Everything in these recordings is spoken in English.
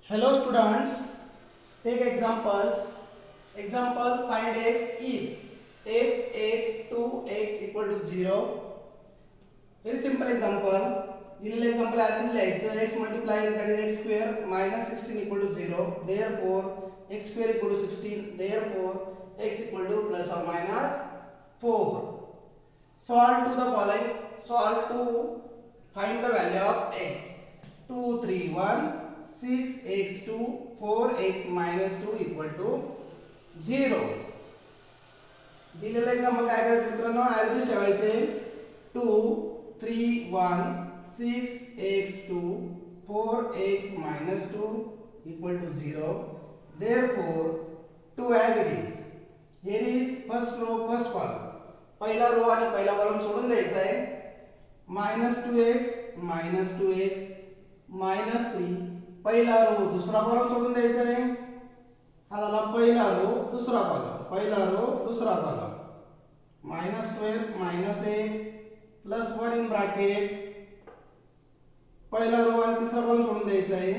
Hello students, take examples. Example, find x if x 8 2x equal to 0. Very simple example. दिलेलं example आधी लिहायचं x multiplies that is x square minus 16 equal to 0. Therefore x square equal to 16. Therefore x equal to plus or minus 4. Solve to the following. Solve to find the value of x. 2 3 1 6x2 4x minus 2 equal to 0. दिलेलं example काय करायचं मित्रांनो, average ठेवायचे 2 3 1 6x2 4x minus 2 equal to 0. Therefore 2 as it is. Here is first row first column. पहिला row आणि पहिला column सोडून द्यायचा आहे. -2x -2x -3. पहिला रो दुसरा कॉलम सोडून द्यायचा आहे. हा झाला पहिला रो दुसरा कॉलम, पहिला रो दुसरा कॉलम. -12 -8 प्लस 1 इन ब्रॅकेट पहिला रो आणि तिसरा कॉलम सोडून द्यायचा आहे.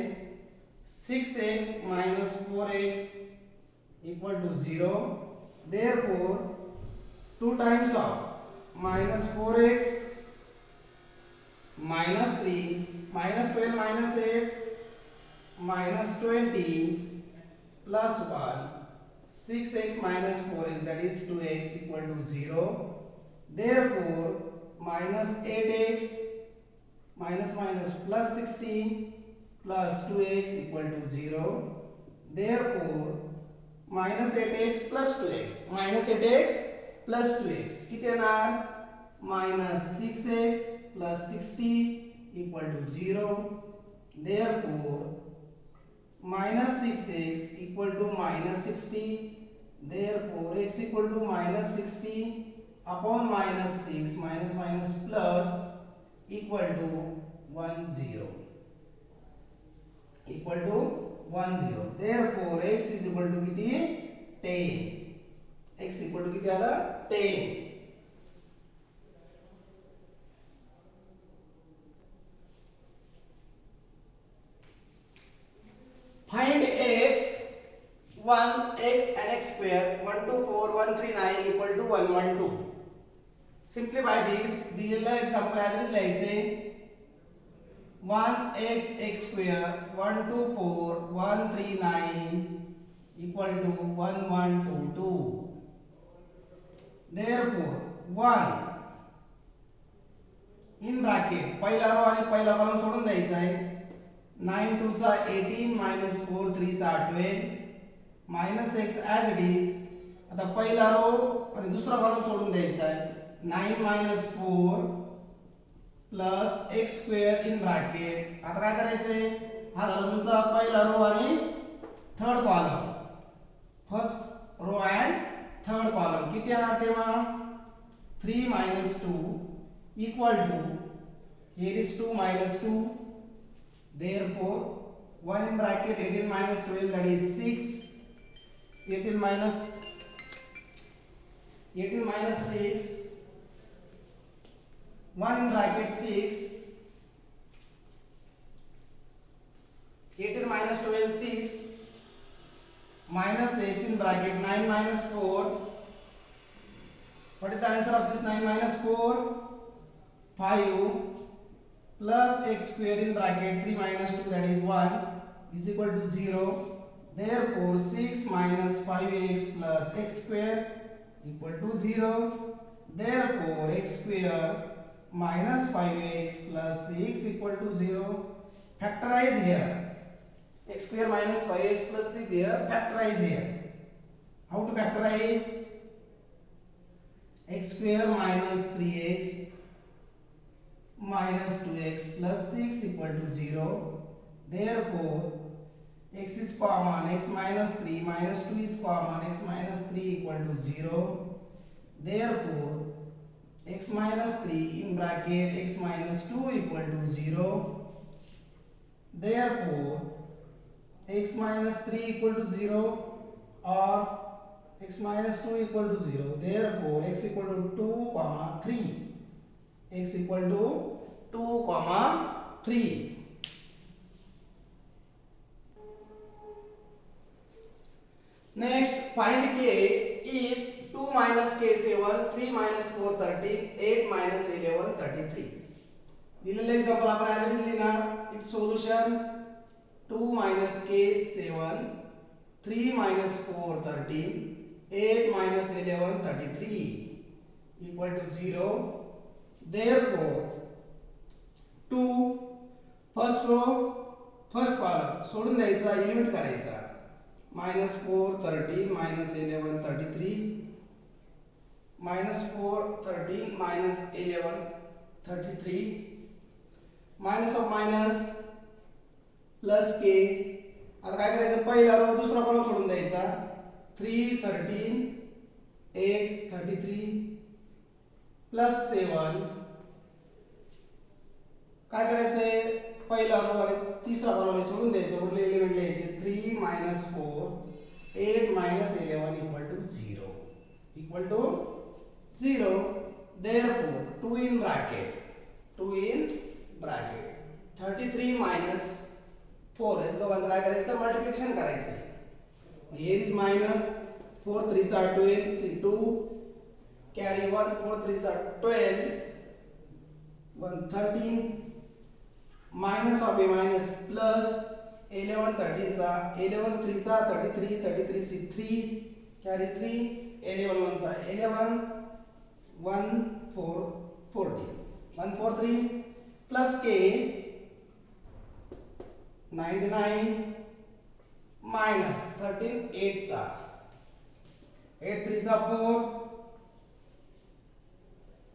6x - 4x equal to 0. Therefore 2 times of -4x -3 -12 -8 -20 plus 1 6x minus 4x that is 2x equal to 0. Therefore -8x minus plus 16 plus 2x equal to 0. Therefore -8x plus 2x -8x plus 2x किती येणार -6x plus 60 equal to 0. Therefore -6x equal to -60. Therefore x equal to -60 upon -6 minus plus equal to 10 equal to 10. Therefore x is equal to किती 10. x equal to किती आला 10. Find x 1 x and x square 1 2 4 1 3 9 equal to 1 1 2. Simplify this. दिलेलं example as लिहायचे 1 x x square 1 2 4 1 3 9 equal to 1 1 2 2. Therefore 1 in bracket पहिला row आणि पहिला column सोडून द्यायचा आहे. 9 2 चा 18 -4 3 चा 12 -x as it is. आता पहिला रो आणि दुसरा कॉलम सोडून द्यायचा आहे. 9 - 4 plus x square in bracket. आता काय करायचंय, हा झाला तुमचा पहिला रो आणि third column. First row and third column किती येणार तेव्हा 3 - 2 equal to here is 2 - 2. Therefore 1 in bracket 18 minus 12 that is 6. 18 minus 6 1 in bracket 6. 18 minus 12 6 minus x in bracket 9 minus 4. What is the answer of this 9 minus 4? 5 plus x square in bracket 3 minus 2 that is 1 is equal to 0. Therefore 6 minus 5x plus x square equal to 0. Therefore x square minus 5x plus 6 equal to 0. Factorize here. X square minus 5x plus 6 here. Factorize here. How to factorize? X square minus 3x minus 2x plus 6 equal to 0. Therefore x is common, x minus 3 minus 2 is common, x minus 3 equal to 0. Therefore x minus 3 in bracket x minus 2 equal to 0. Therefore x minus 3 equal to 0 or x minus 2 equal to 0. Therefore x equal to 2 comma 3. X equal to 2 comma 3. Next, find k if 2 minus k 7, 3 minus 4 13, 8 minus 11 33. दिलेलं example आपण as लिहिणार. It's solution 2 minus k 7, 3 minus 4 13, 8 minus 11 33 equal to 0. Therefore 2 first row first column सोडून द्यायचा, eliminate करायचा. minus 4 13 minus 11 33, minus 4 13 minus 11 33, minus of minus plus k. आता काय करायचं, पहिला रो दुसरा कॉलम सोडून द्यायचा. 3 13 8 33 plus 7. काय करायचंय, पहिला रो आणि तिसरा कॉलम सोडून द्यायचं, उरले एलिमेंट लिहायचे. 3 minus 4 8 minus 11 equal to 0 equal to 0. Therefore 2 in bracket 33 minus 4 हे दोघांचं काय करायचं, मल्टिप्लिकेशन करायचं. here is minus 4 3s are 12, see 2 carry 1, 4 3s are 12, 1 13, minus of a minus plus 11 13 चा 11 3 चा 33 33 सी 3 carry 3, 11 1 चा 11, 1 4 14, 1 4 3 plus k 99 minus 13 8 चा 8 3 चा 4,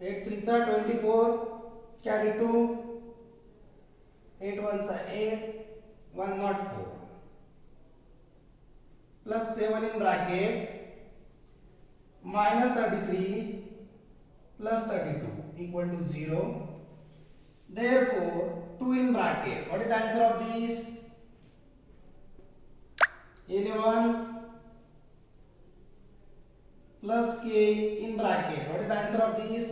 8 3 चा 24 carry 2, 8 1 चा 8, 1 not 4 plus 7 in bracket minus 33 plus 32 equal to 0. Therefore 2 in bracket, what is the answer of this? 11 plus k in bracket, what is the answer of this?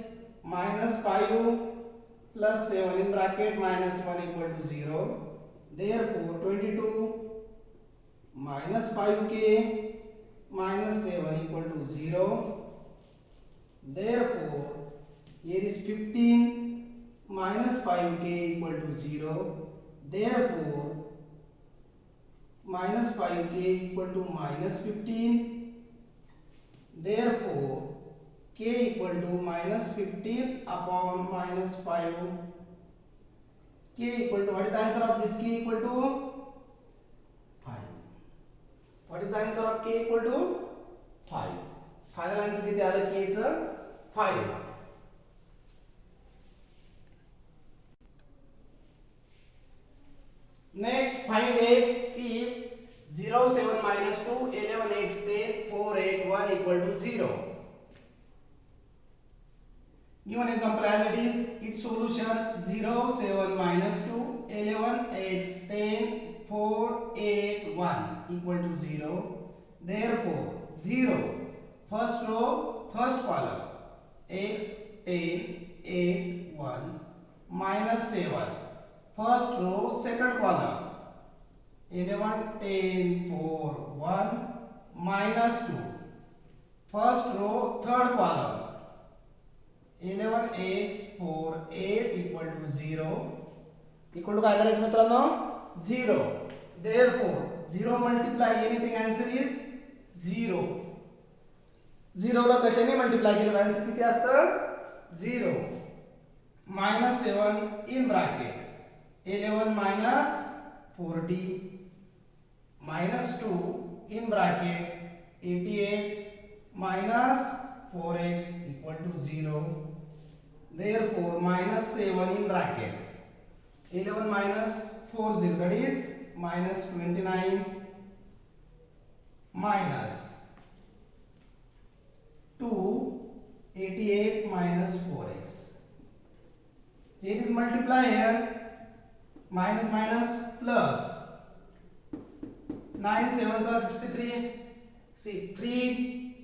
Minus 5 plus 7 in bracket minus 1 equal to 0. Therefore 22 minus 5k minus 7 equal to 0. Therefore here is 15 minus 5k equal to 0. Therefore minus 5k equal to minus 15. Therefore k equal to minus 15 upon minus 5. K equal to, what is the answer of this? K equal to 5. What is the answer of k equal to 5? Final answer किती आलं, k चं 5. Next, find x if 0 7 minus 2 11 x 10 4 8 1 equal to 0. Give an example as it is. Its solution 0 7 minus 2 11 x 10 4 8 1 equal to 0. Therefore 0 first row first column x 10 8 1 minus 7 first row second column 11 10 4 1 minus 2 first row third column 11 x 4 8 equal to 0 equal to काय करायचं मित्रांनो, 0. Therefore 0 multiply anything, answer is 0. 0 ला कशाने multiply केलं, answer किती असतं, 0. minus 7 in bracket 11 minus 40 minus 2 in bracket 88 minus 4x equal to 0. Therefore minus 7 in bracket 11 minus 40, that is minus 29 minus 2 88 minus 4x. Here is multiply, here minus minus plus 9 7 are 63, see 3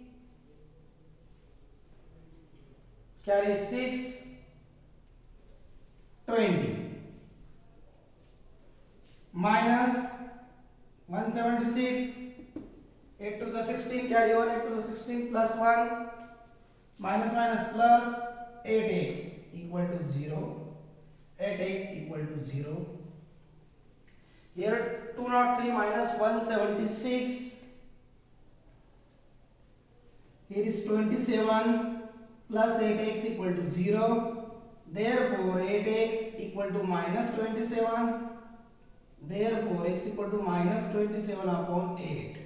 carry 6 20 minus 176 8 8 to the 16 carry on, 8 to the 16 plus 1 minus minus plus 8x equal to 0. 8x equal to 0. Here 203 minus 176. Here is 27 plus 8x equal to 0. Therefore 8x equal to minus 27. Therefore x equal to minus 27 upon 8.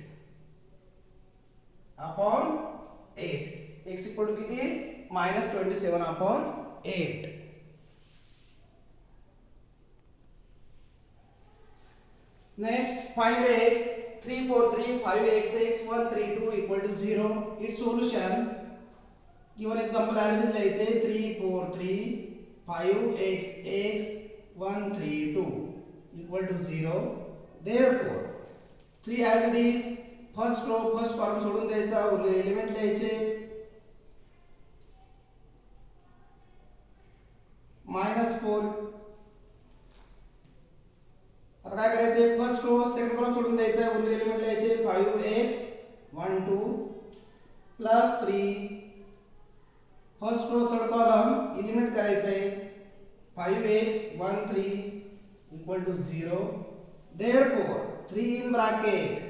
Upon 8. X equal to किती? Minus 27 upon 8. Next, find x. 3, 4, 3, 5x, 1, 3, 2 equal to 0. Its solution. Given example as is 3, 4, 3, 5x, 1, 3, 2 equal to 0. Therefore, 3 as it is. First row, first column सोडून द्यायचा, उरलेले element लिहायचे. -4. आता काय करायचे? First row second column सोडून द्यायचा, उरलेले एलिमेंट लिहायचे. 5x 1 2 plus 3. First row third column element करायचे. 5x 1 3 equal to 0. Therefore 3 in bracket.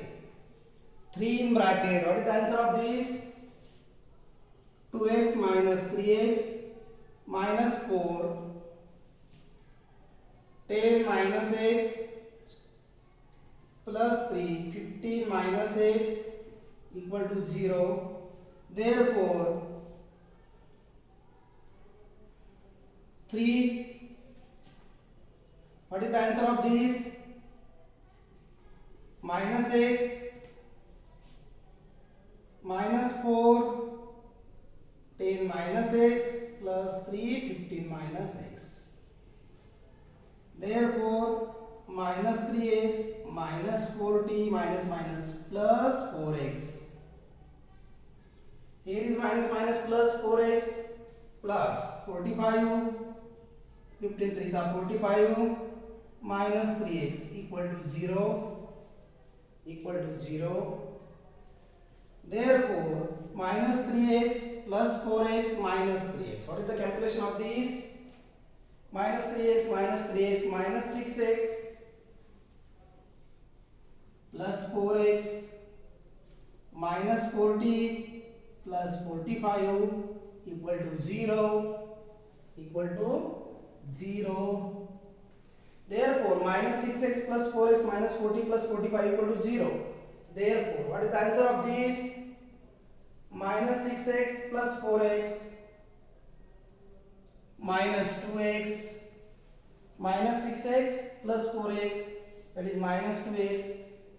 3 in bracket. What is the answer of this? 2x minus 3x minus 4. 10 minus x plus 3. 15 minus x equal to 0. Therefore 3. What is the answer of this? Minus x minus 4, 10 minus x plus 3, 15 minus x. Therefore minus 3x minus 4t minus minus plus 4x. Here is minus minus plus 4x plus 45. 15 3s are 45 minus 3x equal to 0. Equal to 0. Therefore minus 3x plus 4x minus 3x. What is the calculation of this? Minus 3x minus 3x minus 6x plus 4x minus 40 plus 45 equal to 0. Equal to 0. Therefore minus 6x plus 4x minus 40 plus 45 equal to 0. Therefore what is the answer of this? Minus 6x plus 4x minus 2x minus 6x plus 4x, that is minus 2x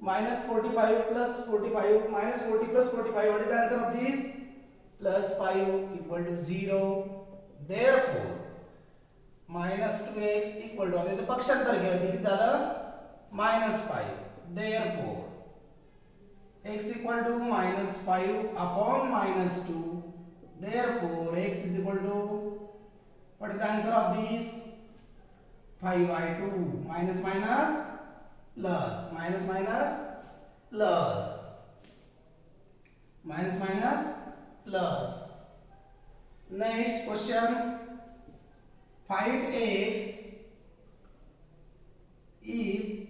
minus 45 plus 45 minus 40 plus 45. What is the answer of this? Plus 5 equal to 0. Therefore minus 2x equal to, आता इथे पक्षांतर केलं किती झालं? minus 5. Therefore x equal to minus 5 upon minus 2. Therefore x is equal to, what is the answer of this? 5/2. Minus minus plus, minus minus plus, minus minus plus. Next question. Find x if